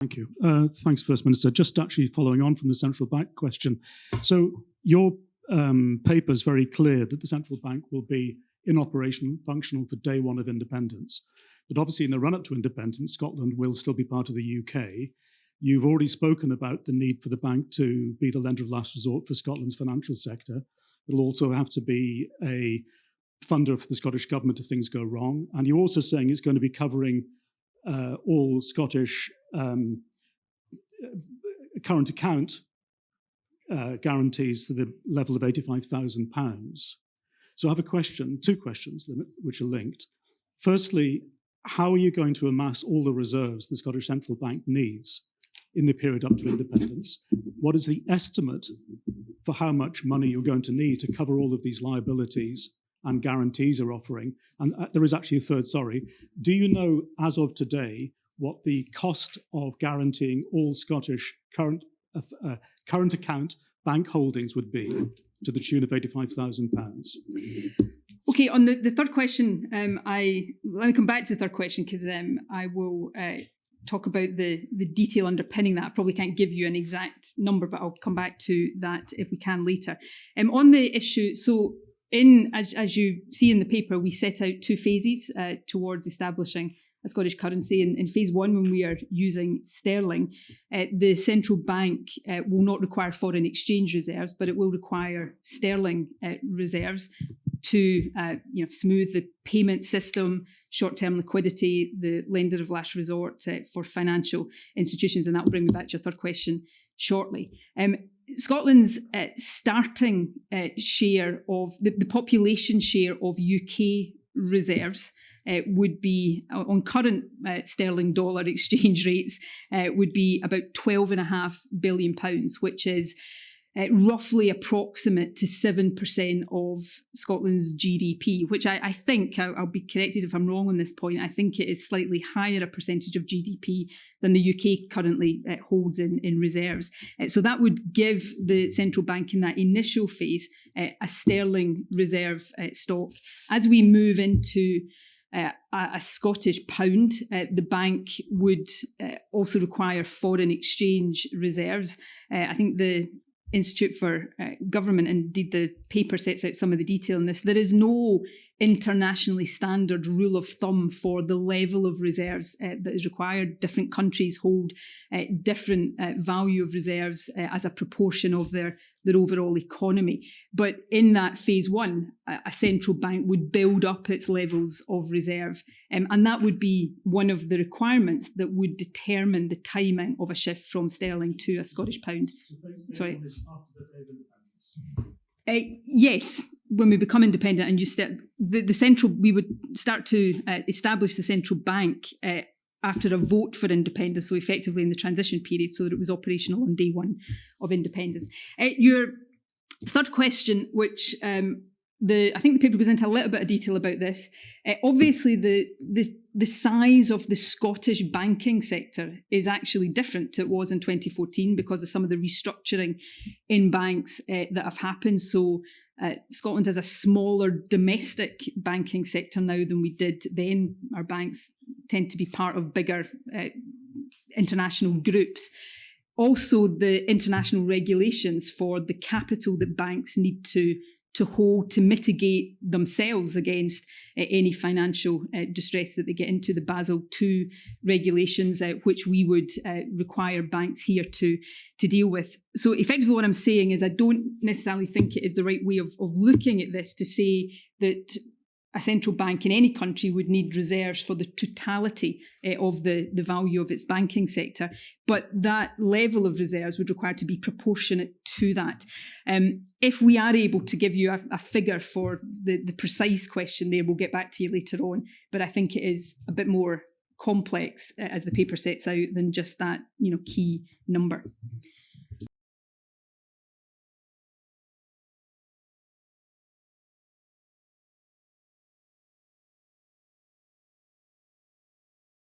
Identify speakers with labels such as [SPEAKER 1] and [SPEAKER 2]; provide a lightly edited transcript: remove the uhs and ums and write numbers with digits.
[SPEAKER 1] Thank you. Thanks, First Minister. Just actually following on from the central bank question. So your paper is very clear that the central bank will be in operation, functional for day one of independence. But obviously in the run-up to independence, Scotland will still be part of the UK. You've already spoken about the need for the bank to be the lender of last resort for Scotland's financial sector. It'll also have to be a funder for the Scottish government if things go wrong. And you're also saying it's going to be covering all Scottish current account guarantees to the level of £85,000. So I have two questions which are linked. Firstly, how are you going to amass all the reserves the Scottish Central Bank needs in the period up to independence? What is the estimate for how much money you're going to need to cover all of these liabilities and guarantees are offering? And there is actually a third, sorry. Do you know, as of today, what the cost of guaranteeing all Scottish current account bank holdings would be to the tune of £85,000?
[SPEAKER 2] Okay, on the third question, let me come back to the third question because I will talk about the detail underpinning that. I probably can't give you an exact number, but I'll come back to that if we can later. On the issue, so as you see in the paper, we set out two phases towards establishing a Scottish currency. In phase one, when we are using sterling, the central bank will not require foreign exchange reserves, but it will require sterling reserves to smooth the payment system, short-term liquidity, the lender of last resort for financial institutions. And that will bring me back to your third question shortly. Scotland's starting share of the population share of UK reserves would be, on current sterling dollar exchange rates, would be about £12.5 billion, which is roughly approximate to 7% of Scotland's GDP, which I think, I'll be corrected if I'm wrong on this point, I think it is slightly higher a percentage of GDP than the UK currently holds in reserves. So that would give the central bank in that initial phase a sterling reserve stock. As we move into a Scottish pound, the bank would also require foreign exchange reserves. I think the Institute for Government, and indeed the paper sets out some of the detail in this. There is no internationally standard rule of thumb for the level of reserves that is required. Different countries hold different value of reserves as a proportion of their overall economy. But in that phase one, a central bank would build up its levels of reserve. And that would be one of the requirements that would determine the timing of a shift from sterling to a Scottish pound. Sorry. Yes, when we become independent and you start we would start to establish the central bank after a vote for independence, so effectively in the transition period, so that it was operational on day one of independence. Your third question, which I think the paper goes into a little bit of detail about this. Obviously, the size of the Scottish banking sector is actually different to it was in 2014 because of some of the restructuring in banks that have happened. So Scotland has a smaller domestic banking sector now than we did then. Our banks tend to be part of bigger international groups. Also, the international regulations for the capital that banks need to hold to mitigate themselves against any financial distress that they get into, the Basel II regulations, which we would require banks here to deal with. So effectively what I'm saying is I don't necessarily think it is the right way of looking at this to say that a central bank in any country would need reserves for the totality of the value of its banking sector. But that level of reserves would require to be proportionate to that. If we are able to give you a figure for the precise question there, we'll get back to you later on. But I think it is a bit more complex, as the paper sets out, than just that key number.